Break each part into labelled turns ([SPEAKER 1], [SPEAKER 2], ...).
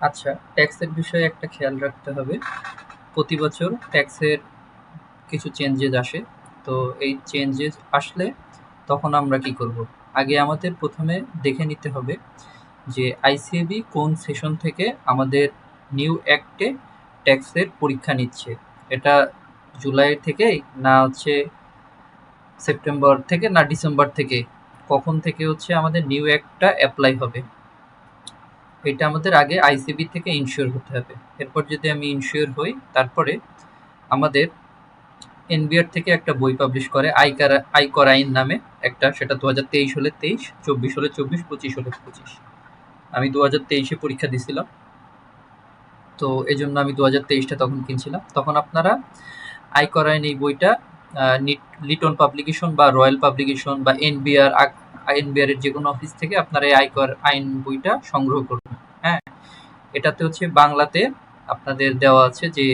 [SPEAKER 1] আচ্ছা, ট্যাক্সের বিষয়ে একটা খেয়াল রাখতে হবে। প্রতি বছর ট্যাক্সের কিছু চেঞ্জেস আসে। তো এই চেঞ্জেস আসলে তখন আমরা কি করব? আগে আমাদের প্রথমে দেখে নিতে হবে যে আইসিএবি কোন সেশন থেকে আমাদের নিউ অ্যাক্টে ট্যাক্সের পরীক্ষা নিচ্ছে। এটা জুলাই থেকে না হচ্ছে সেপ্টেম্বর থেকে না ডিসেম্বর থেকে, কখন থেকে হচ্ছে আমাদের নিউ অ্যাক্টটা অ্যাপ্লাই হবে, এটা আমাদের আগে আইসিবি থেকে ইনশিওর হতে হবে। এরপর যদি আমি ইনশিওর হই, তারপরে আমাদের এনবিআর থেকে একটা বই পাবলিশ করে আয়কর আইন নামে একটা, সেটা 2023 হলে 23, 24 হলে 24, 25 হলে 25। আমি 2023-এ পরীক্ষা দিছিলাম, তো এই জন্য আমি 2023টা তখন কিনছিলাম। তখন আপনারা আয়কর আইন এই বইটা লিটন পাবলিকেশন বা রয়্যাল পাবলিকেশন বা এনবিআর এর যে কোনো অফিস থেকে আপনারা এই আয়কর আইন বইটা সংগ্রহ করবেন। হ্যাঁ, এটাতে হচ্ছে বাংলাতে আপনাদের দেওয়া আছে যে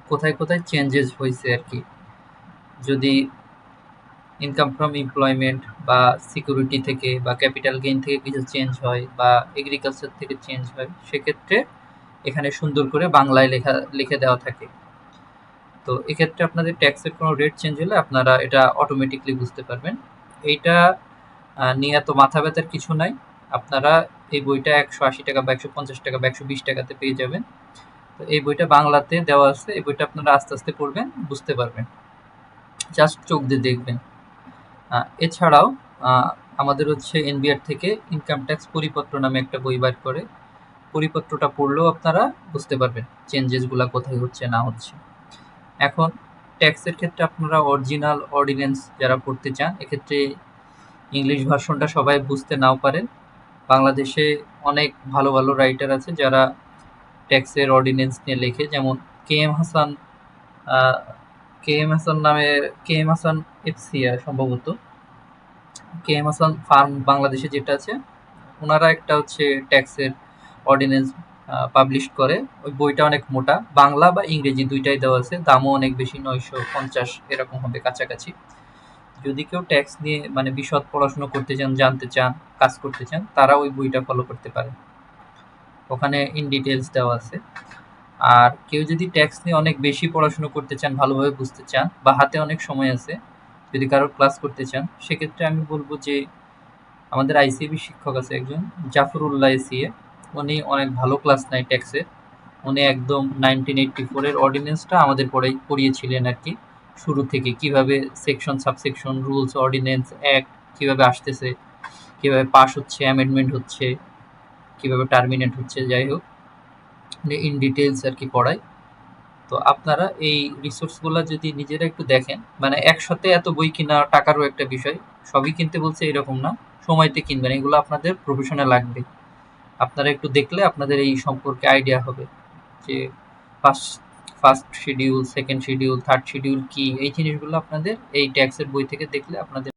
[SPEAKER 1] কোথায় কোথায় চেঞ্জেস হয়েছে আর কি। যদি ইনকাম ফ্রম এমপ্লয়মেন্ট বা সিকিউরিটি থেকে বা ক্যাপিটাল গেইন থেকে কিছু চেঞ্জ হয় বা এগ্রিকালচার থেকে চেঞ্জ হয়, সেক্ষেত্রে এখানে সুন্দর করে বাংলায় লিখে দেওয়া থাকে। তো এক্ষেত্রে আপনাদের ট্যাক্সের কোনো রেট চেঞ্জ হলে আপনারা এটা অটোমেটিকলি বুঝতে পারবেন। এইটা নিয়ে এত মাথা ব্যথার কিছু নাই। আপনারা এই বইটা 180 টাকা বা 150 টাকা বা 120 টাকাতে পেয়ে যাবেন। তো এই বইটা বাংলাতে দেওয়া আছে, এই বইটা আপনারা আস্তে আস্তে পড়বেন, বুঝতে পারবেন, জাস্ট চোখ দিয়ে দেখবেন। এছাড়াও আমাদের হচ্ছে এনবিআর থেকে ইনকাম ট্যাক্স পরিপত্র নামে একটা বই বার করে, পরিপত্রটা পড়লেও আপনারা বুঝতে পারবেন চেঞ্জেসগুলো কোথায় হচ্ছে না হচ্ছে। এখন ট্যাক্সের ক্ষেত্রে আপনারা অরিজিনাল অর্ডিন্যান্স যারা পড়তে চান, এক্ষেত্রে ইংলিশ ভার্সনটা সবাই বুঝতে নাও পারেন। বাংলাদেশে অনেক ভালো ভালো রাইটার আছে যারা ট্যাক্সের অর্ডিন্যান্স নিয়ে লেখে, যেমন K M Hasan, K M Hasan FCR সম্ভবত, কে এম হাসান ফার্ম বাংলাদেশে যেটা আছে, ওনারা একটা হচ্ছে ট্যাক্সের অর্ডিন্যান্স পাবলিশ করে। ওই বইটা অনেক মোটা, বাংলা বা ইংরেজি দুইটাই দেওয়া আছে, দামও অনেক বেশি, 950 এরকম হবে কাছাকাছি। যদি কেউ ট্যাক্স নিয়ে মানে বিশদ পড়াশোনা করতে চান, জানতে চান, কাজ করতে চান, তারা ওই বইটা ফলো করতে পারে, ওখানে ইন ডিটেলস দেওয়া আছে। আর কেউ যদি ট্যাক্স নিয়ে অনেক বেশি পড়াশোনা করতে চান, ভালোভাবে বুঝতে চান, বা হাতে অনেক সময় আছে, যদি কারোর ক্লাস করতে চান, সেক্ষেত্রে আমি বলবো যে আমাদের আইসিবি শিক্ষক আছে একজন, জাফরুল্লাহ এসিএ, উনি অনেক ভালো ক্লাস নেয় ট্যাক্সের। উনি একদম 1984-এর অর্ডিন্যান্সটা আমাদের পড়িয়েছিলেন আর কি, শুরু থেকে কিভাবে section, subsection, rules, ordinance, act কিভাবে আসতেছে, কিভাবে পাস হচ্ছে, অ্যামেন্ডমেন্ট হচ্ছে, কিভাবে টার্মিনেট হচ্ছে, যাই হোক ইন ডিটেলস আর কি পড়ায়। তো আপনারা এই রিসোর্সগুলো যদি নিজেরা একটু দেখেন, মানে একসাথে এত বই কিনা টাকারও একটা বিষয়, সবই কিনতে বলছে এরকম না, সময়তে কিনবেন, এগুলো আপনাদের প্রফেশনে লাগবে। আপনারা একটু দেখলে আপনাদের এই সম্পর্কে আইডিয়া হবে যে first first schedule, second schedule, third schedule কি, এই জিনিসগুলো আপনাদের এই ট্যাক্সের বই থেকে দেখলে আপনাদের